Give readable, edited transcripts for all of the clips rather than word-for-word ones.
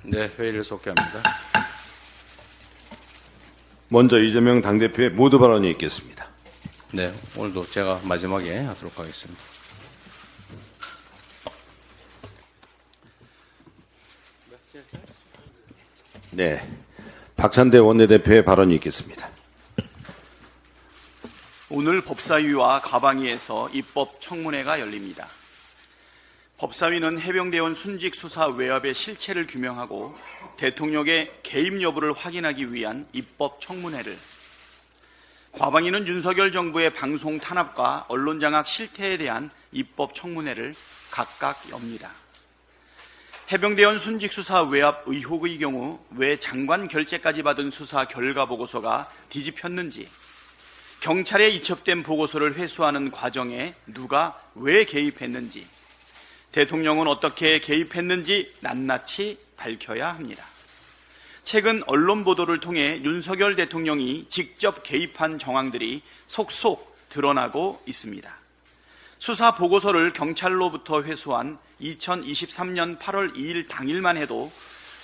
네, 회의를 속개합니다. 먼저 이재명 당대표의 모두 발언이 있겠습니다. 네, 오늘도 제가 마지막에 하도록 하겠습니다. 네, 박찬대 원내대표의 발언이 있겠습니다. 오늘 법사위와 가방위에서 입법 청문회가 열립니다. 법사위는 해병대원 순직 수사 외압의 실체를 규명하고 대통령의 개입 여부를 확인하기 위한 입법 청문회를, 과방위는 윤석열 정부의 방송 탄압과 언론 장악 실태에 대한 입법 청문회를 각각 엽니다. 해병대원 순직 수사 외압 의혹의 경우 왜 장관 결재까지 받은 수사 결과 보고서가 뒤집혔는지, 경찰에 이첩된 보고서를 회수하는 과정에 누가 왜 개입했는지, 대통령은 어떻게 개입했는지 낱낱이 밝혀야 합니다. 최근 언론 보도를 통해 윤석열 대통령이 직접 개입한 정황들이 속속 드러나고 있습니다. 수사 보고서를 경찰로부터 회수한 2023년 8월 2일 당일만 해도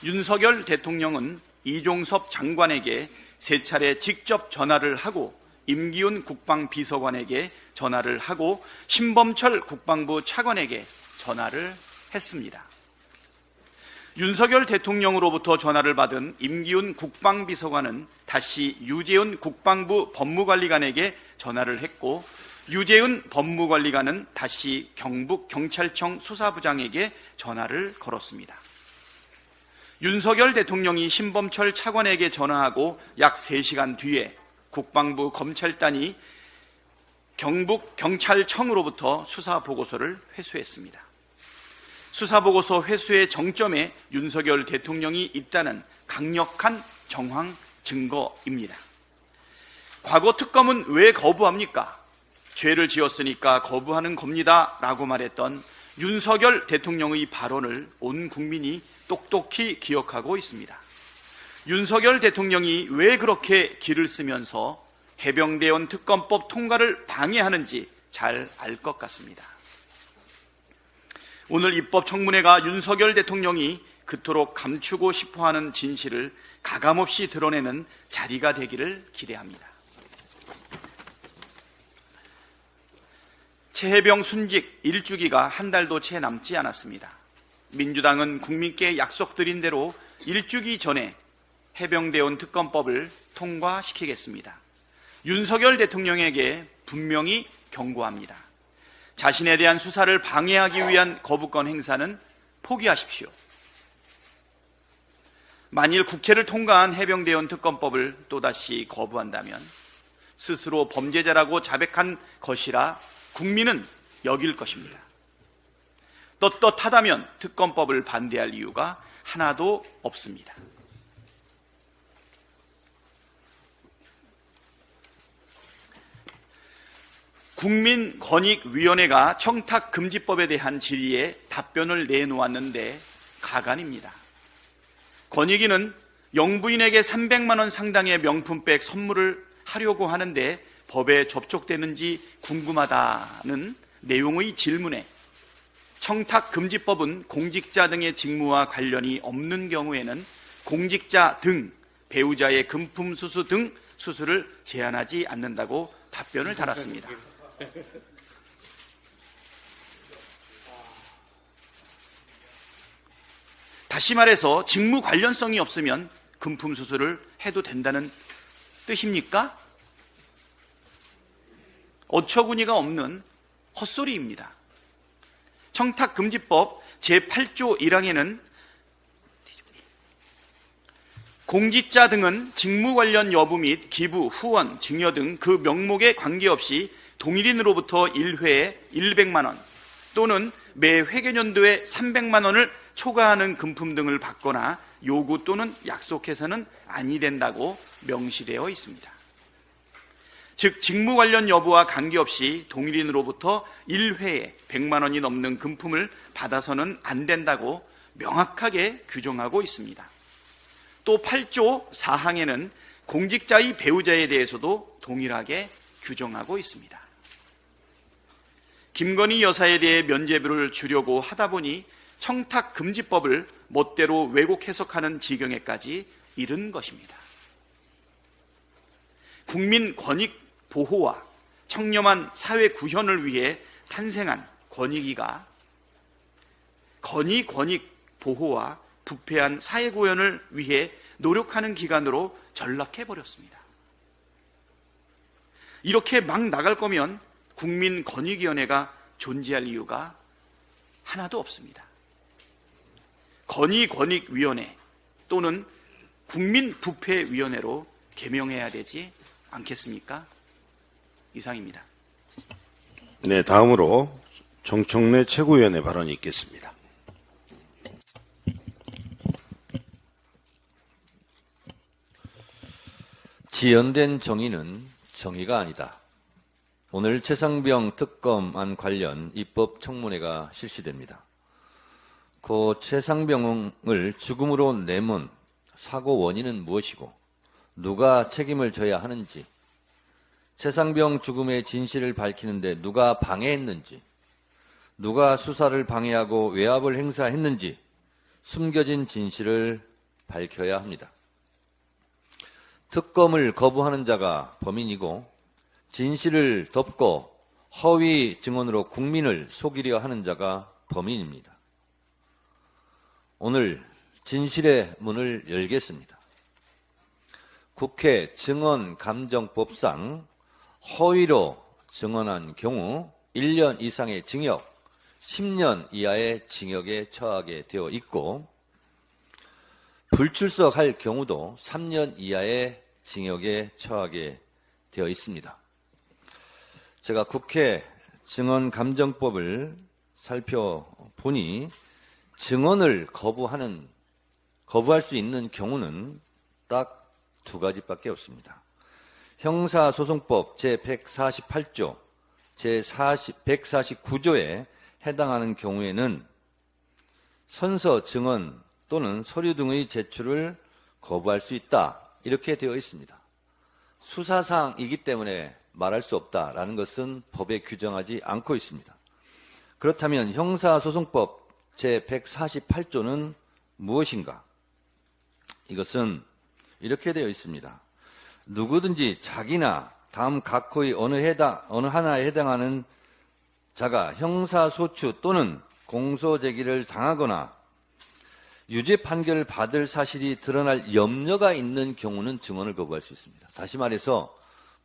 윤석열 대통령은 이종섭 장관에게 3차례 직접 전화를 하고 임기훈 국방비서관에게 전화를 하고 신범철 국방부 차관에게 전화를 했습니다. 윤석열 대통령으로부터 전화를 받은 임기훈 국방비서관은 다시 유재훈 국방부 법무관리관에게 전화를 했고, 유재훈 법무관리관은 다시 경북경찰청 수사부장에게 전화를 걸었습니다. 윤석열 대통령이 신범철 차관에게 전화하고 약 3시간 뒤에 국방부 검찰단이 경북경찰청으로부터 수사보고서를 회수했습니다. 수사보고서 회수의 정점에 윤석열 대통령이 있다는 강력한 정황 증거입니다. 과거 특검은 왜 거부합니까? 죄를 지었으니까 거부하는 겁니다 라고 말했던 윤석열 대통령의 발언을 온 국민이 똑똑히 기억하고 있습니다. 윤석열 대통령이 왜 그렇게 기를 쓰면서 해병대원 특검법 통과를 방해하는지 잘 알 것 같습니다. 오늘 입법 청문회가 윤석열 대통령이 그토록 감추고 싶어하는 진실을 가감없이 드러내는 자리가 되기를 기대합니다. 최해병 순직 1주기가 한 달도 채 남지 않았습니다. 민주당은 국민께 약속드린 대로 1주기 전에 해병대원 특검법을 통과시키겠습니다. 윤석열 대통령에게 분명히 경고합니다. 자신에 대한 수사를 방해하기 위한 거부권 행사는 포기하십시오. 만일 국회를 통과한 해병대원 특검법을 또다시 거부한다면 스스로 범죄자라고 자백한 것이라 국민은 여길 것입니다. 떳떳하다면 특검법을 반대할 이유가 하나도 없습니다. 국민권익위원회가 청탁금지법에 대한 질의에 답변을 내놓았는데 가관입니다. 권익위는 영부인에게 300만 원 상당의 명품백 선물을 하려고 하는데 법에 접촉되는지 궁금하다는 내용의 질문에 청탁금지법은 공직자 등의 직무와 관련이 없는 경우에는 공직자 등 배우자의 금품 수수 등 수수를 제한하지 않는다고 답변을 달았습니다. 다시 말해서 직무 관련성이 없으면 금품 수수를 해도 된다는 뜻입니까? 어처구니가 없는 헛소리입니다. 청탁금지법 제8조 1항에는 공직자 등은 직무 관련 여부 및 기부, 후원, 증여 등 그 명목에 관계없이 동일인으로부터 1회에 100만 원 또는 매 회계연도에 300만 원을 초과하는 금품 등을 받거나 요구 또는 약속해서는 아니 된다고 명시되어 있습니다. 즉 직무 관련 여부와 관계없이 동일인으로부터 1회에 100만 원이 넘는 금품을 받아서는 안 된다고 명확하게 규정하고 있습니다. 또 8조 4항에는 공직자의 배우자에 대해서도 동일하게 규정하고 있습니다. 김건희 여사에 대해 면죄부를 주려고 하다 보니 청탁금지법을 멋대로 왜곡 해석하는 지경에까지 이른 것입니다. 국민 권익 보호와 청렴한 사회 구현을 위해 탄생한 권익위가 건의 권익 보호와 부패한 사회 구현을 위해 노력하는 기관으로 전락해버렸습니다. 이렇게 막 나갈 거면 국민권익위원회가 존재할 이유가 하나도 없습니다. 건의권익위원회 또는 국민부패위원회로 개명해야 되지 않겠습니까? 이상입니다. 네, 다음으로 정청래 최고위원의 발언이 있겠습니다. 지연된 정의는 정의가 아니다. 오늘 최상병 특검안 관련 입법 청문회가 실시됩니다. 고 최상병을 죽음으로 내몬 사고 원인은 무엇이고 누가 책임을 져야 하는지, 최상병 죽음의 진실을 밝히는데 누가 방해했는지, 누가 수사를 방해하고 외압을 행사했는지 숨겨진 진실을 밝혀야 합니다. 특검을 거부하는 자가 범인이고 진실을 덮고 허위 증언으로 국민을 속이려 하는 자가 범인입니다. 오늘 진실의 문을 열겠습니다. 국회 증언감정법상 허위로 증언한 경우 1년 이상의 징역, 10년 이하의 징역에 처하게 되어 있고, 불출석할 경우도 3년 이하의 징역에 처하게 되어 있습니다. 제가 국회 증언감정법을 살펴보니 증언을 거부할 수 있는 경우는 딱 두 가지밖에 없습니다. 형사소송법 제148조, 제149조에 해당하는 경우에는 선서 증언 또는 서류 등의 제출을 거부할 수 있다, 이렇게 되어 있습니다. 수사사항이기 때문에 말할 수 없다라는 것은 법에 규정하지 않고 있습니다. 그렇다면 형사소송법 제148조는 무엇인가? 이것은 이렇게 되어 있습니다. 누구든지 자기나 다음 각호의 어느 하나에 해당하는 자가 형사소추 또는 공소제기를 당하거나 유죄 판결을 받을 사실이 드러날 염려가 있는 경우는 증언을 거부할 수 있습니다. 다시 말해서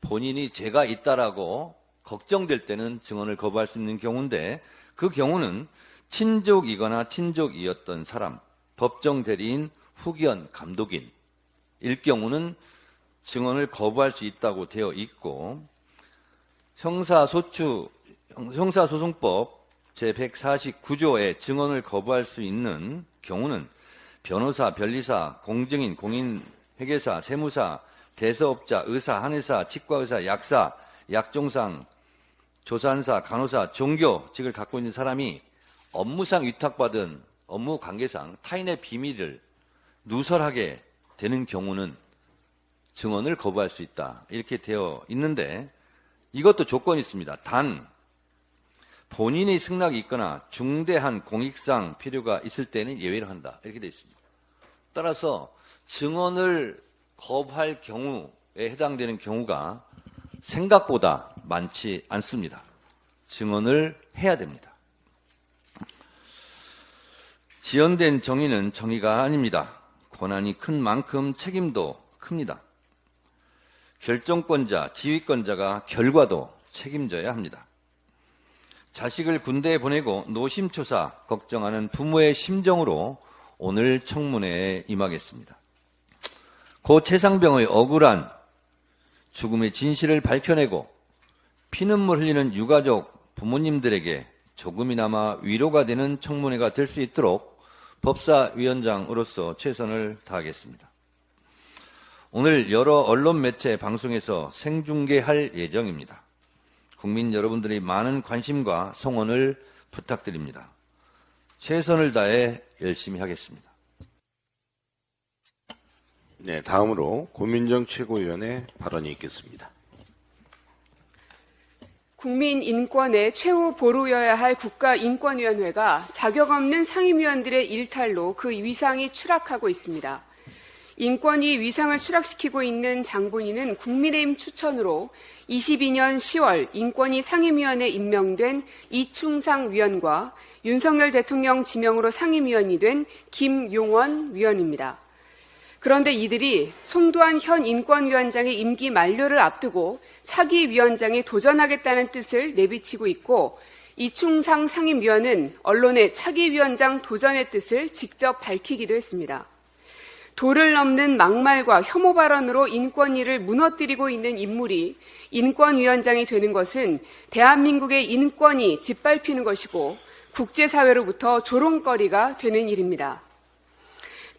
본인이 죄가 있다라고 걱정될 때는 증언을 거부할 수 있는 경우인데, 그 경우는 친족이거나 친족이었던 사람, 법정 대리인, 후견, 감독인 일 경우는 증언을 거부할 수 있다고 되어 있고, 형사소송법 제149조에 증언을 거부할 수 있는 경우는 변호사, 변리사, 공증인, 공인회계사, 세무사, 대서업자, 의사, 한의사, 치과의사, 약사, 약종상, 조산사, 간호사, 종교직을 갖고 있는 사람이 업무상 위탁받은 업무 관계상 타인의 비밀을 누설하게 되는 경우는 증언을 거부할 수 있다, 이렇게 되어 있는데, 이것도 조건이 있습니다. 단 본인의 승낙이 있거나 중대한 공익상 필요가 있을 때는 예외를 한다, 이렇게 되어 있습니다. 따라서 증언을 거부할 경우에 해당되는 경우가 생각보다 많지 않습니다. 증언을 해야 됩니다. 지연된 정의는 정의가 아닙니다. 권한이 큰 만큼 책임도 큽니다. 결정권자, 지휘권자가 결과도 책임져야 합니다. 자식을 군대에 보내고 노심초사 걱정하는 부모의 심정으로 오늘 청문회에 임하겠습니다. 고 최상병의 억울한 죽음의 진실을 밝혀내고 피눈물 흘리는 유가족 부모님들에게 조금이나마 위로가 되는 청문회가 될 수 있도록 법사위원장으로서 최선을 다하겠습니다. 오늘 여러 언론 매체 방송에서 생중계할 예정입니다. 국민 여러분들의 많은 관심과 성원을 부탁드립니다. 최선을 다해 열심히 하겠습니다. 네, 다음으로 고민정 최고위원의 발언이 있겠습니다. 국민 인권의 최후 보루여야 할 국가인권위원회가 자격 없는 상임위원들의 일탈로 그 위상이 추락하고 있습니다. 인권위 위상을 추락시키고 있는 장본인은 국민의힘 추천으로 22년 10월 인권위 상임위원에 임명된 이충상 위원과 윤석열 대통령 지명으로 상임위원이 된 김용원 위원입니다. 그런데 이들이 송두환 현 인권위원장의 임기 만료를 앞두고 차기 위원장에 도전하겠다는 뜻을 내비치고 있고, 이충상 상임위원은 언론에 차기 위원장 도전의 뜻을 직접 밝히기도 했습니다. 도를 넘는 막말과 혐오 발언으로 인권위를 무너뜨리고 있는 인물이 인권위원장이 되는 것은 대한민국의 인권이 짓밟히는 것이고 국제사회로부터 조롱거리가 되는 일입니다.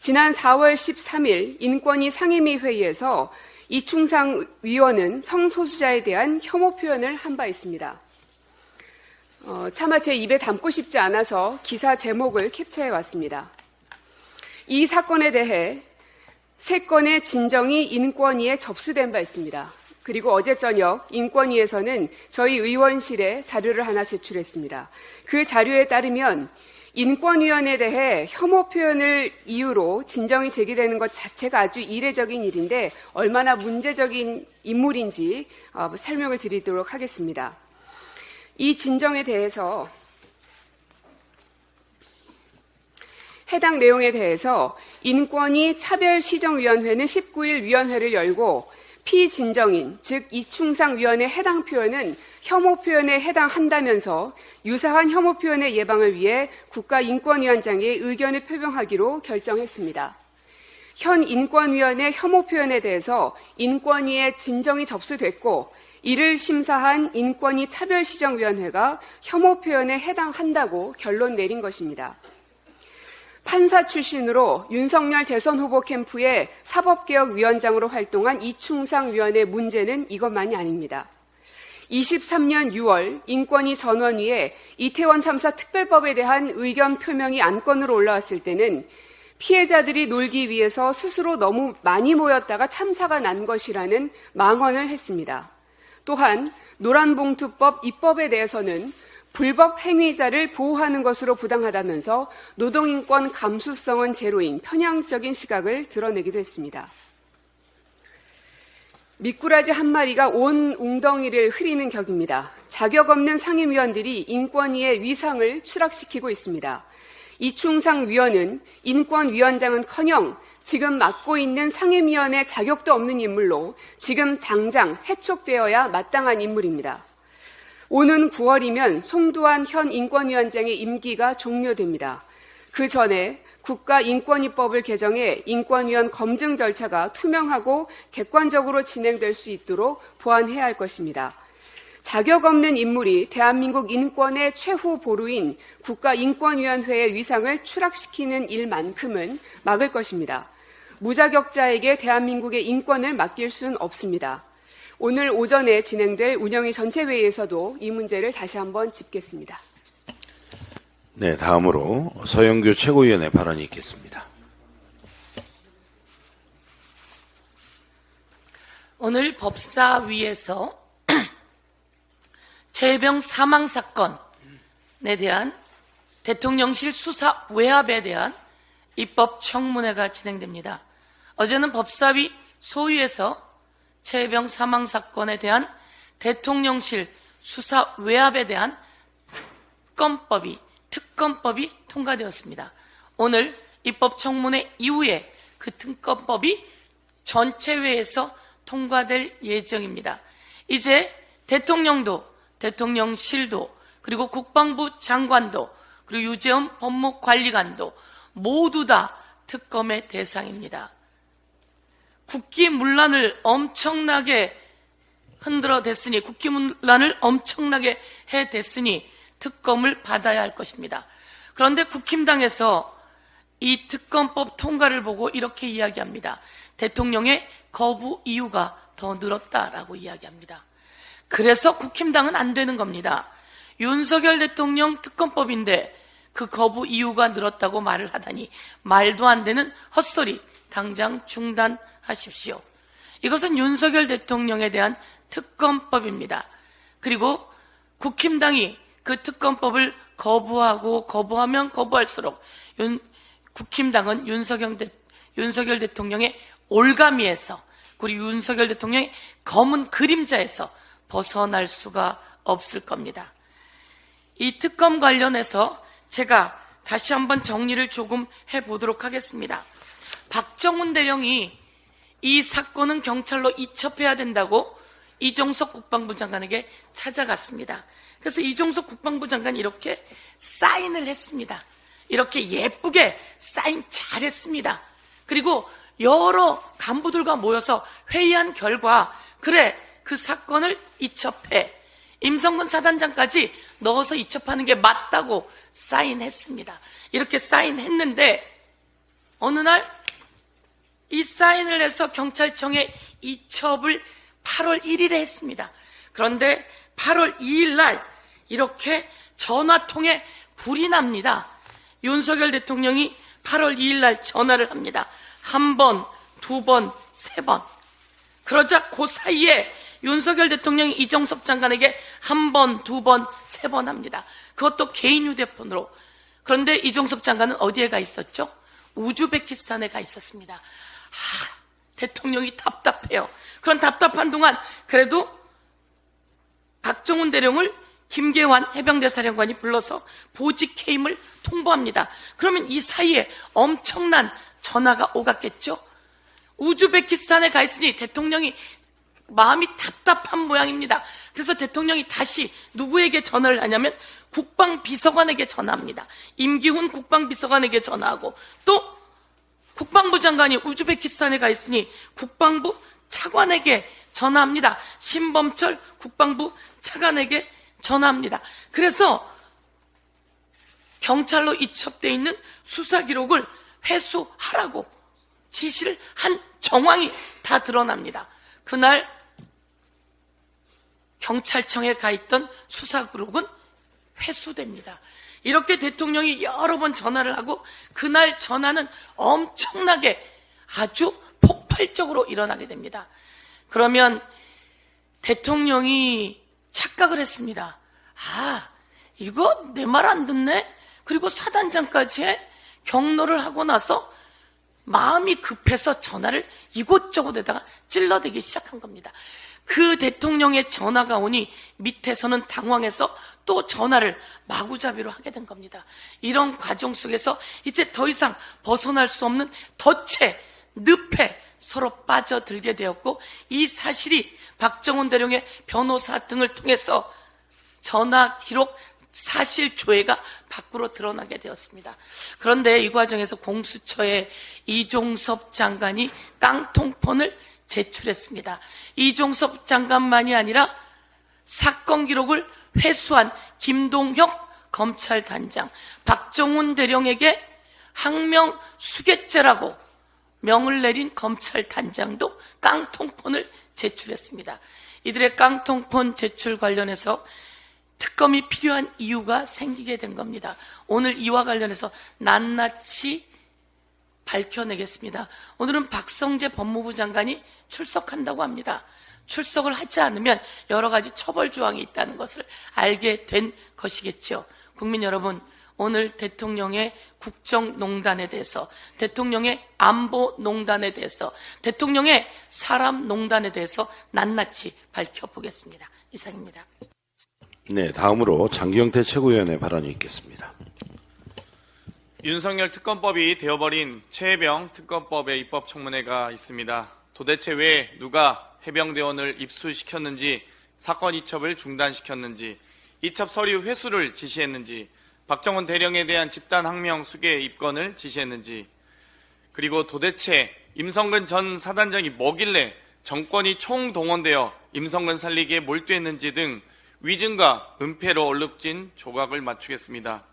지난 4월 13일 인권위 상임위 회의에서 이충상 위원은 성소수자에 대한 혐오 표현을 한 바 있습니다. 차마 제 입에 담고 싶지 않아서 기사 제목을 캡처해 왔습니다. 이 사건에 대해 3건의 진정이 인권위에 접수된 바 있습니다. 그리고 어제 저녁 인권위에서는 저희 의원실에 자료를 하나 제출했습니다. 그 자료에 따르면 인권위원회에 대해 혐오 표현을 이유로 진정이 제기되는 것 자체가 아주 이례적인 일인데 얼마나 문제적인 인물인지 설명을 드리도록 하겠습니다. 이 진정에 대해서 해당 내용에 대해서 인권위 차별시정위원회는 19일 위원회를 열고 피진정인, 즉 이충상 위원의 해당 표현은 혐오 표현에 해당한다면서 유사한 혐오 표현의 예방을 위해 국가인권위원장의 의견을 표명하기로 결정했습니다. 현 인권위원회 혐오 표현에 대해서 인권위에 진정이 접수됐고 이를 심사한 인권위 차별시정위원회가 혐오 표현에 해당한다고 결론 내린 것입니다. 판사 출신으로 윤석열 대선 후보 캠프의 사법개혁위원장으로 활동한 이충상 위원의 문제는 이것만이 아닙니다. 23년 6월 인권위 전원위에 이태원 참사 특별법에 대한 의견 표명이 안건으로 올라왔을 때는 피해자들이 놀기 위해서 스스로 너무 많이 모였다가 참사가 난 것이라는 망언을 했습니다. 또한 노란봉투법 입법에 대해서는 불법 행위자를 보호하는 것으로 부당하다면서 노동인권 감수성은 제로인 편향적인 시각을 드러내기도 했습니다. 미꾸라지 한 마리가 온 웅덩이를 흐리는 격입니다. 자격 없는 상임위원들이 인권위의 위상을 추락시키고 있습니다. 이충상 위원은 인권위원장은커녕 지금 맡고 있는 상임위원회 자격도 없는 인물로 지금 당장 해촉되어야 마땅한 인물입니다. 오는 9월이면 송두환 현 인권위원장의 임기가 종료됩니다. 그 전에 국가인권위법을 개정해 인권위원 검증 절차가 투명하고 객관적으로 진행될 수 있도록 보완해야 할 것입니다. 자격 없는 인물이 대한민국 인권의 최후 보루인 국가인권위원회의 위상을 추락시키는 일만큼은 막을 것입니다. 무자격자에게 대한민국의 인권을 맡길 수는 없습니다. 오늘 오전에 진행될 운영위 전체 회의에서도 이 문제를 다시 한번 짚겠습니다. 네, 다음으로 서영교 최고위원의 발언이 있겠습니다. 오늘 법사위에서 최혜병 사망 사건에 대한 대통령실 수사 외압에 대한 입법 청문회가 진행됩니다. 어제는 법사위 소위에서 최혜병 사망 사건에 대한 대통령실 수사 외압에 대한 특검법이 통과되었습니다. 오늘 입법 청문회 이후에 그 특검법이 전체회에서 통과될 예정입니다. 이제 대통령도, 대통령실도, 그리고 국방부 장관도, 그리고 유재원 법무관리관도 모두 다 특검의 대상입니다. 국기문란을 엄청나게 흔들어댔으니, 국기문란을 엄청나게 해댔으니 특검을 받아야 할 것입니다. 그런데 국힘당에서 이 특검법 통과를 보고 이렇게 이야기합니다. 대통령의 거부 이유가 더 늘었다라고 이야기합니다. 그래서 국힘당은 안 되는 겁니다. 윤석열 대통령 특검법인데 그 거부 이유가 늘었다고 말을 하다니 말도 안 되는 헛소리 당장 중단하십시오. 이것은 윤석열 대통령에 대한 특검법입니다. 그리고 국힘당이 그 특검법을 거부하면 거부할수록 국힘당은 윤석열 대통령의 올가미에서, 그리고 윤석열 대통령의 검은 그림자에서 벗어날 수가 없을 겁니다. 이 특검 관련해서 제가 다시 한번 정리를 조금 해보도록 하겠습니다. 박정훈 대령이 이 사건은 경찰로 이첩해야 된다고 이종석 국방부 장관에게 찾아갔습니다. 그래서 이종석 국방부 장관이 이렇게 사인을 했습니다. 이렇게 예쁘게 사인 잘했습니다. 그리고 여러 간부들과 모여서 회의한 결과, 그래, 그 사건을 이첩해, 임성근 사단장까지 넣어서 이첩하는 게 맞다고 사인했습니다. 이렇게 사인했는데 어느 날 이 사인을 해서 경찰청에 이첩을 8월 1일에 했습니다. 그런데 8월 2일 날 이렇게 전화통에 불이 납니다. 윤석열 대통령이 8월 2일 날 전화를 합니다. 한 번, 두 번, 세 번. 그러자 그 사이에 윤석열 대통령이 이종섭 장관에게 한 번, 두 번, 세 번 합니다. 그것도 개인 휴대폰으로. 그런데 이종섭 장관은 어디에 가 있었죠? 우즈베키스탄에 가 있었습니다. 대통령이 답답해요. 그런 답답한 동안 그래도 박정훈 대령을 김계환 해병대 사령관이 불러서 보직 해임을 통보합니다. 그러면 이 사이에 엄청난 전화가 오갔겠죠? 우즈베키스탄에 가 있으니 대통령이 마음이 답답한 모양입니다. 그래서 대통령이 다시 누구에게 전화를 하냐면 국방비서관에게 전화합니다. 임기훈 국방비서관에게 전화하고, 또 국방부 장관이 우즈베키스탄에 가 있으니 국방부 차관에게 전화합니다. 신범철 국방부 차관에게 전화합니다. 그래서 경찰로 이첩되어 있는 수사 기록을 회수하라고 지시를 한 정황이 다 드러납니다. 그날 경찰청에 가 있던 수사 기록은 회수됩니다. 이렇게 대통령이 여러 번 전화를 하고 그날 전화는 엄청나게 아주 폭발적으로 일어나게 됩니다. 그러면 대통령이 착각을 했습니다. 이거 내 말 안 듣네? 그리고 사단장까지 해? 경로를 하고 나서 마음이 급해서 전화를 이곳저곳에다가 찔러대기 시작한 겁니다. 그 대통령의 전화가 오니 밑에서는 당황해서 또 전화를 마구잡이로 하게 된 겁니다. 이런 과정 속에서 이제 더 이상 벗어날 수 없는 덫에, 늪에 서로 빠져들게 되었고, 이 사실이 박정훈 대령의 변호사 등을 통해서 전화 기록 사실 조회가 밖으로 드러나게 되었습니다. 그런데 이 과정에서 공수처에 이종섭 장관이 깡통폰을 제출했습니다. 이종섭 장관만이 아니라 사건 기록을 회수한 김동혁 검찰단장, 박정훈 대령에게 항명 수괴죄라고 명을 내린 검찰단장도 깡통폰을 제출했습니다. 이들의 깡통폰 제출 관련해서 특검이 필요한 이유가 생기게 된 겁니다. 오늘 이와 관련해서 낱낱이 밝혀내겠습니다. 오늘은 박성재 법무부 장관이 출석한다고 합니다. 출석을 하지 않으면 여러 가지 처벌 조항이 있다는 것을 알게 된 것이겠죠. 국민 여러분, 오늘 대통령의 국정농단에 대해서, 대통령의 안보농단에 대해서, 대통령의 사람농단에 대해서 낱낱이 밝혀보겠습니다. 이상입니다. 네, 다음으로 장경태 최고위원의 발언이 있겠습니다. 윤석열 특검법이 되어버린 최해병 특검법의 입법청문회가 있습니다. 도대체 왜 누가 해병대원을 입수시켰는지, 사건 이첩을 중단시켰는지, 이첩 서류 회수를 지시했는지, 박정훈 대령에 대한 집단 항명 수괴 입건을 지시했는지, 그리고 도대체 임성근 전 사단장이 뭐길래 정권이 총동원되어 임성근 살리기에 몰두했는지 등 위증과 은폐로 얼룩진 조각을 맞추겠습니다.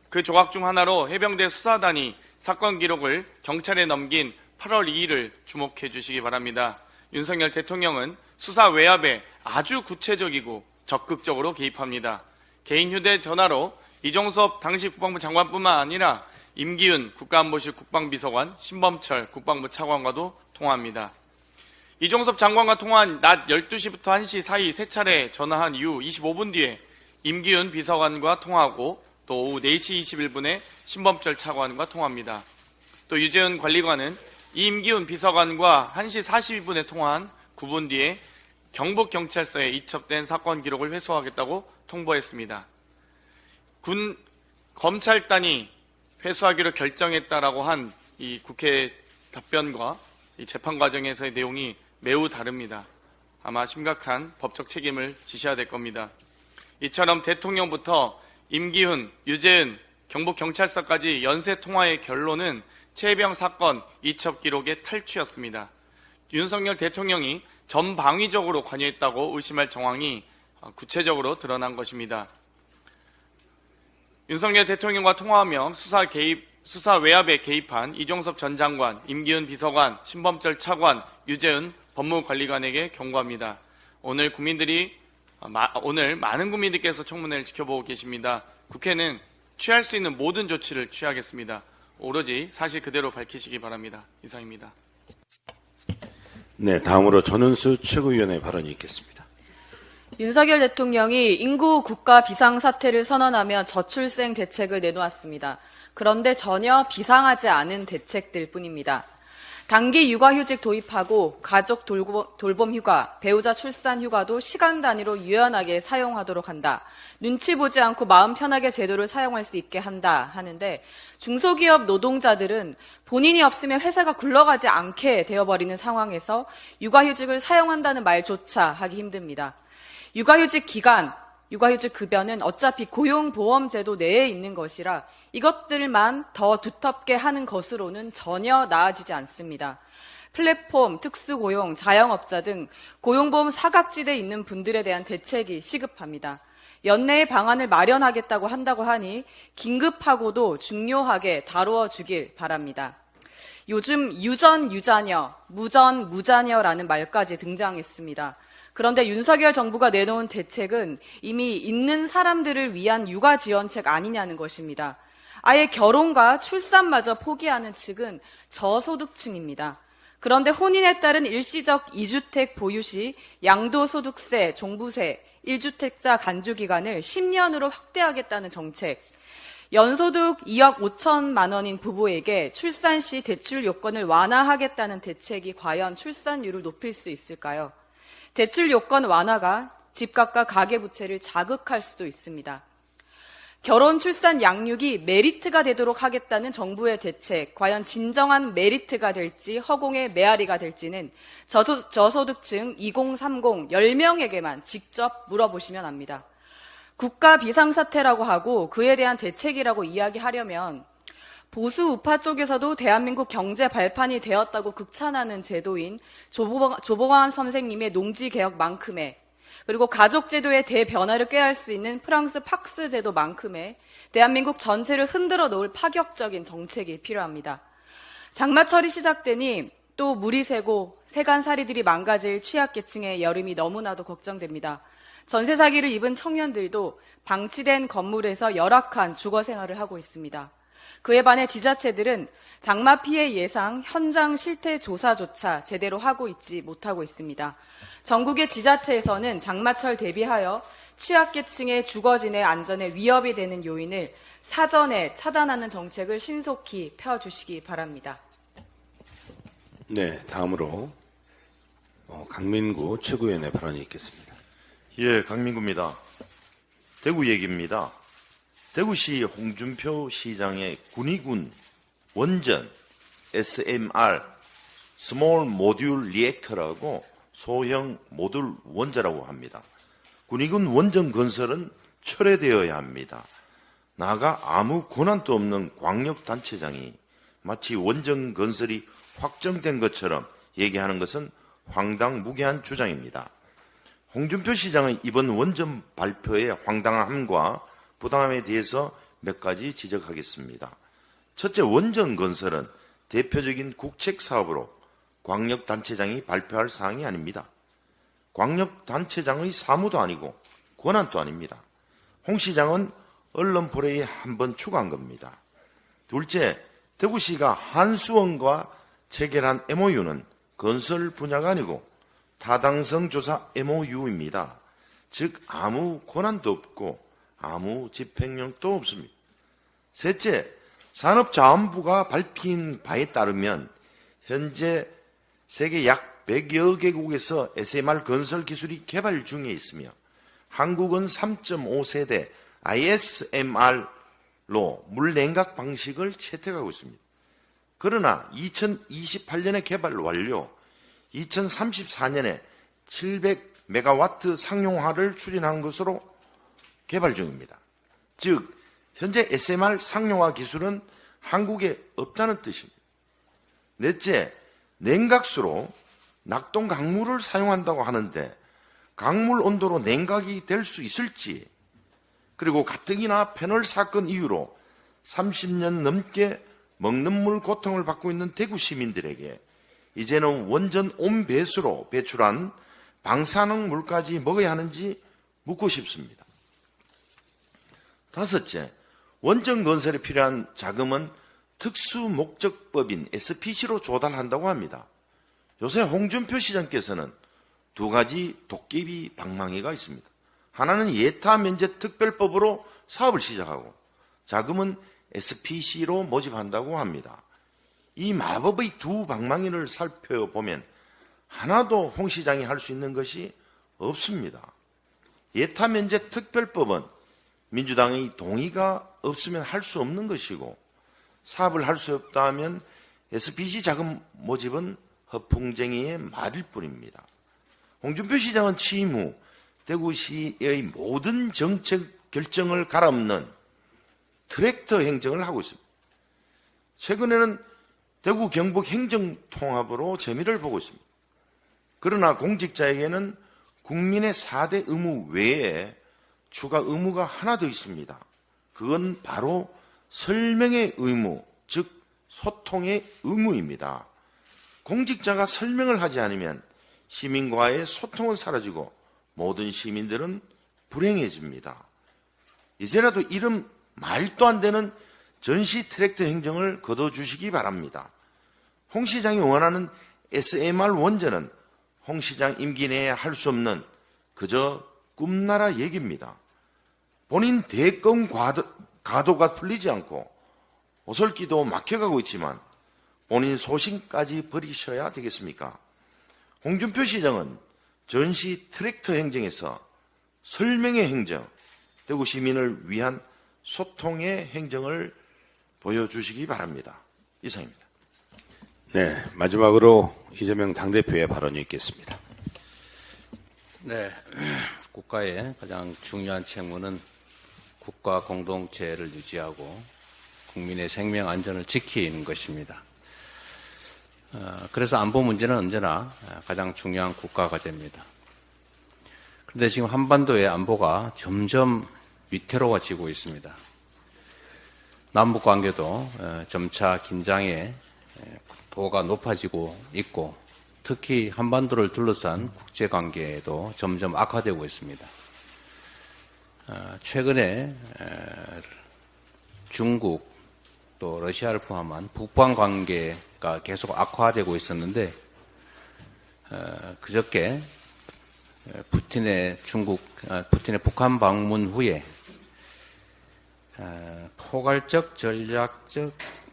그 조각 중 하나로 해병대 수사단이 사건 기록을 경찰에 넘긴 8월 2일을 주목해 주시기 바랍니다. 윤석열 대통령은 수사 외압에 아주 구체적이고 적극적으로 개입합니다. 개인 휴대전화로 이종섭 당시 국방부 장관뿐만 아니라 임기훈 국가안보실 국방비서관, 신범철 국방부 차관과도 통화합니다. 이종섭 장관과 통화한 낮 12시부터 1시 사이 3차례 전화한 이후 25분 뒤에 임기훈 비서관과 통화하고 또 오후 4시 21분에 신범철 차관과 통화합니다. 또 유재은 관리관은 임기훈 비서관과 1시 42분에 통화한 9분 뒤에 경북경찰서에 이첩된 사건 기록을 회수하겠다고 통보했습니다. 군 검찰단이 회수하기로 결정했다라고 한 이 국회 답변과 이 재판 과정에서의 내용이 매우 다릅니다. 아마 심각한 법적 책임을 지셔야 될 겁니다. 이처럼 대통령부터 임기훈, 유재은, 경북경찰서까지 연쇄 통화의 결론은 최혜병 사건 이첩 기록의 탈취였습니다. 윤석열 대통령이 전방위적으로 관여했다고 의심할 정황이 구체적으로 드러난 것입니다. 윤석열 대통령과 통화하며 수사 외압에 개입한 이종섭 전 장관, 임기훈 비서관, 신범철 차관, 유재은 법무관리관에게 경고합니다. 오늘 많은 국민들께서 청문회를 지켜보고 계십니다. 국회는 취할 수 있는 모든 조치를 취하겠습니다. 오로지 사실 그대로 밝히시기 바랍니다. 이상입니다. 네, 다음으로 전은수 최고위원의 발언이 있겠습니다. 윤석열 대통령이 인구 국가 비상사태를 선언하며 저출생 대책을 내놓았습니다. 그런데 전혀 비상하지 않은 대책들 뿐입니다. 단기 육아휴직 도입하고 가족 돌봄 휴가, 배우자 출산 휴가도 시간 단위로 유연하게 사용하도록 한다. 눈치 보지 않고 마음 편하게 제도를 사용할 수 있게 한다 하는데 중소기업 노동자들은 본인이 없으면 회사가 굴러가지 않게 되어버리는 상황에서 육아휴직을 사용한다는 말조차 하기 힘듭니다. 육아휴직 기간, 육아휴직 급여는 어차피 고용보험제도 내에 있는 것이라 이것들만 더 두텁게 하는 것으로는 전혀 나아지지 않습니다. 플랫폼, 특수고용, 자영업자 등 고용보험 사각지대에 있는 분들에 대한 대책이 시급합니다. 연내에 방안을 마련하겠다고 한다고 하니 긴급하고도 중요하게 다루어 주길 바랍니다. 요즘 유전, 유자녀, 무전, 무자녀라는 말까지 등장했습니다. 그런데 윤석열 정부가 내놓은 대책은 이미 있는 사람들을 위한 육아지원책 아니냐는 것입니다. 아예 결혼과 출산마저 포기하는 측은 저소득층입니다. 그런데 혼인에 따른 일시적 2주택 보유 시 양도소득세, 종부세, 1주택자 간주기간을 10년으로 확대하겠다는 정책, 연소득 2억 5천만 원인 부부에게 출산 시 대출 요건을 완화하겠다는 대책이 과연 출산율을 높일 수 있을까요? 대출 요건 완화가 집값과 가계부채를 자극할 수도 있습니다. 결혼, 출산, 양육이 메리트가 되도록 하겠다는 정부의 대책, 과연 진정한 메리트가 될지 허공의 메아리가 될지는 저소득층 2030 10명에게만 직접 물어보시면 압니다. 국가 비상사태라고 하고 그에 대한 대책이라고 이야기하려면 보수 우파 쪽에서도 대한민국 경제 발판이 되었다고 극찬하는 제도인 조봉환 선생님의 농지개혁만큼의, 그리고 가족제도의 대변화를 꾀할 수 있는 프랑스 팍스 제도만큼의 대한민국 전체를 흔들어 놓을 파격적인 정책이 필요합니다. 장마철이 시작되니 또 물이 새고 세간살이들이 망가질 취약계층의 여름이 너무나도 걱정됩니다. 전세 사기를 입은 청년들도 방치된 건물에서 열악한 주거 생활을 하고 있습니다. 그에 반해 지자체들은 장마 피해 예상, 현장 실태 조사조차 제대로 하고 있지 못하고 있습니다. 전국의 지자체에서는 장마철 대비하여 취약계층의 주거진의 안전에 위협이 되는 요인을 사전에 차단하는 정책을 신속히 펴주시기 바랍니다. 네, 다음으로 강민구 최고위원의 발언이 있겠습니다. 예, 강민구입니다. 대구 얘기입니다. 대구시 홍준표 시장의 군위군 원전 SMR 스몰 모듈 리액터라고 소형 모듈 원자라고 합니다. 군위군 원전 건설은 철회되어야 합니다. 나아가 아무 권한도 없는 광역단체장이 마치 원전 건설이 확정된 것처럼 얘기하는 것은 황당무계한 주장입니다. 홍준표 시장의 이번 원전 발표의 황당함과 부당함에 대해서 몇 가지 지적하겠습니다. 첫째, 원전 건설은 대표적인 국책사업으로 광역단체장이 발표할 사항이 아닙니다. 광역단체장의 사무도 아니고 권한도 아닙니다. 홍 시장은 언론 포레에 한번 추가한 겁니다. 둘째, 대구시가 한수원과 체결한 MOU는 건설 분야가 아니고 타당성 조사 MOU입니다. 즉 아무 권한도 없고 아무 집행령도 없습니다. 셋째, 산업자원부가 밝힌 바에 따르면 현재 세계 약 100여 개국에서 SMR 건설 기술이 개발 중에 있으며 한국은 3.5세대 ISMR로 물냉각 방식을 채택하고 있습니다. 그러나 2028년에 개발 완료, 2034년에 700메가와트 상용화를 추진하는 것으로 개발 중입니다. 즉, 현재 SMR 상용화 기술은 한국에 없다는 뜻입니다. 넷째, 냉각수로 낙동 강물을 사용한다고 하는데 강물 온도로 냉각이 될 수 있을지, 그리고 가뜩이나 패널 사건 이후로 30년 넘게 먹는 물 고통을 받고 있는 대구 시민들에게 이제는 원전 온배수로 배출한 방사능 물까지 먹어야 하는지 묻고 싶습니다. 다섯째, 원전 건설에 필요한 자금은 특수목적법인 SPC로 조달한다고 합니다. 요새 홍준표 시장께서는 두 가지 도깨비 방망이가 있습니다. 하나는 예타면제특별법으로 사업을 시작하고 자금은 SPC로 모집한다고 합니다. 이 마법의 두 방망이를 살펴보면 하나도 홍 시장이 할 수 있는 것이 없습니다. 예타면제특별법은 민주당의 동의가 없으면 할 수 없는 것이고, 사업을 할 수 없다 하면 SPC 자금 모집은 허풍쟁이의 말일 뿐입니다. 홍준표 시장은 취임 후 대구시의 모든 정책 결정을 갈아엎는 트랙터 행정을 하고 있습니다. 최근에는 대구 경북 행정통합으로 재미를 보고 있습니다. 그러나 공직자에게는 국민의 4대 의무 외에 추가 의무가 하나 더 있습니다. 그건 바로 설명의 의무, 즉 소통의 의무입니다. 공직자가 설명을 하지 않으면 시민과의 소통은 사라지고 모든 시민들은 불행해집니다. 이제라도 이런 말도 안 되는 전시 트랙터 행정을 거둬주시기 바랍니다. 홍 시장이 원하는 SMR 원전은 홍 시장 임기 내에 할 수 없는 그저 꿈나라 얘기입니다. 본인 대권 가도가 풀리지 않고 오설기도 막혀가고 있지만 본인 소신까지 버리셔야 되겠습니까? 홍준표 시장은 전시 트랙터 행정에서 설명의 행정, 대구 시민을 위한 소통의 행정을 보여주시기 바랍니다. 이상입니다. 네, 마지막으로 이재명 당대표의 발언이 있겠습니다. 네, 국가의 가장 중요한 책무는 국가 공동체를 유지하고 국민의 생명 안전을 지키는 것입니다. 그래서 안보 문제는 언제나 가장 중요한 국가 과제입니다. 그런데 지금 한반도의 안보가 점점 위태로워지고 있습니다. 남북 관계도 점차 긴장의 도가 높아지고 있고, 특히 한반도를 둘러싼 국제 관계도 점점 악화되고 있습니다. 최근에 중국 또 러시아를 포함한 북방 관계가 계속 악화되고 있었는데, 그저께 푸틴의 북한 방문 후에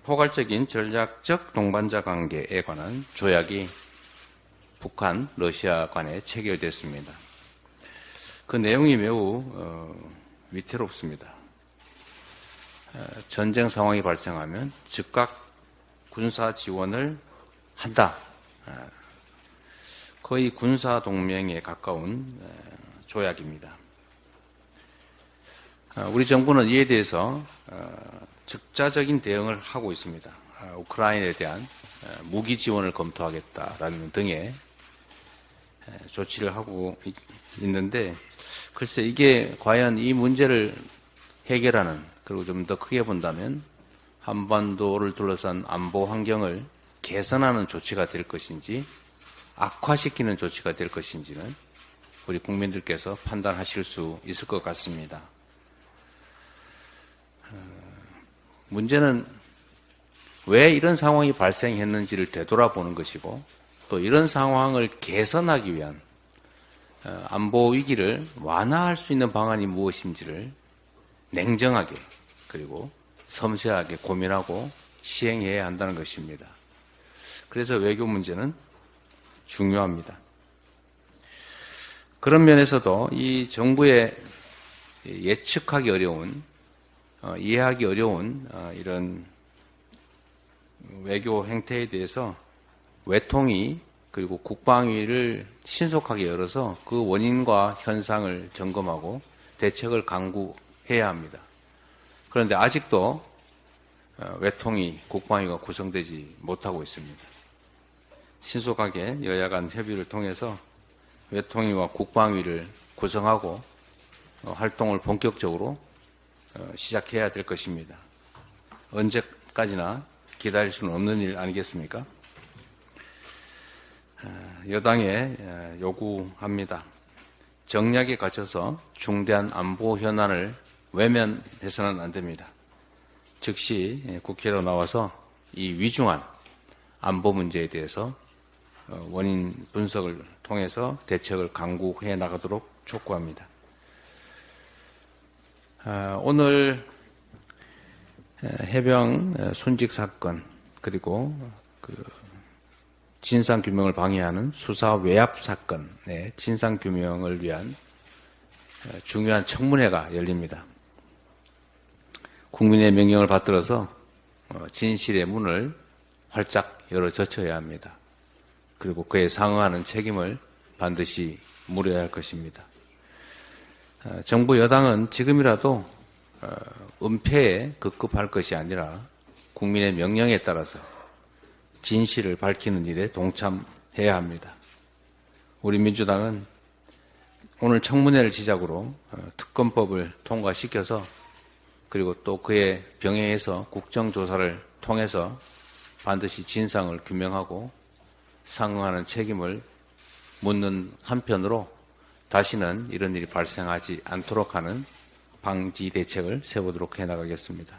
포괄적인 전략적 동반자 관계에 관한 조약이 북한, 러시아 간에 체결됐습니다. 그 내용이 매우 위태롭습니다. 전쟁 상황이 발생하면 즉각 군사 지원을 한다. 거의 군사 동맹에 가까운 조약입니다. 우리 정부는 이에 대해서 즉자적인 대응을 하고 있습니다. 우크라이나에 대한 무기 지원을 검토하겠다라는 등의 조치를 하고 있는데, 글쎄 이게 과연 이 문제를 해결하는, 그리고 좀 더 크게 본다면 한반도를 둘러싼 안보 환경을 개선하는 조치가 될 것인지 악화시키는 조치가 될 것인지는 우리 국민들께서 판단하실 수 있을 것 같습니다. 문제는 왜 이런 상황이 발생했는지를 되돌아보는 것이고, 또 이런 상황을 개선하기 위한 안보 위기를 완화할 수 있는 방안이 무엇인지를 냉정하게 그리고 섬세하게 고민하고 시행해야 한다는 것입니다. 그래서 외교 문제는 중요합니다. 그런 면에서도 이 정부의 예측하기 어려운, 이해하기 어려운 이런 외교 행태에 대해서 외통위 그리고 국방위를 신속하게 열어서 그 원인과 현상을 점검하고 대책을 강구해야 합니다. 그런데 아직도 외통위, 국방위가 구성되지 못하고 있습니다. 신속하게 여야 간 협의를 통해서 외통위와 국방위를 구성하고 활동을 본격적으로 시작해야 될 것입니다. 언제까지나 기다릴 수는 없는 일 아니겠습니까? 여당에 요구합니다. 정략에 갇혀서 중대한 안보 현안을 외면해서는 안 됩니다. 즉시 국회로 나와서 이 위중한 안보 문제에 대해서 원인 분석을 통해서 대책을 강구해 나가도록 촉구합니다. 오늘 해병 순직 사건 그리고 진상규명을 방해하는 수사 외압 사건의 진상규명을 위한 중요한 청문회가 열립니다. 국민의 명령을 받들어서 진실의 문을 활짝 열어 젖혀야 합니다. 그리고 그에 상응하는 책임을 반드시 물어야 할 것입니다. 정부 여당은 지금이라도 은폐에 급급할 것이 아니라 국민의 명령에 따라서 진실을 밝히는 일에 동참해야 합니다. 우리 민주당은 오늘 청문회를 시작으로 특검법을 통과시켜서 그리고 또 그에 병행해서 국정조사를 통해서 반드시 진상을 규명하고 상응하는 책임을 묻는 한편으로 다시는 이런 일이 발생하지 않도록 하는 방지 대책을 세우도록 해나가겠습니다.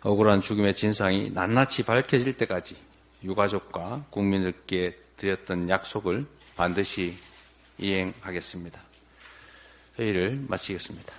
억울한 죽음의 진상이 낱낱이 밝혀질 때까지 유가족과 국민들께 드렸던 약속을 반드시 이행하겠습니다. 회의를 마치겠습니다.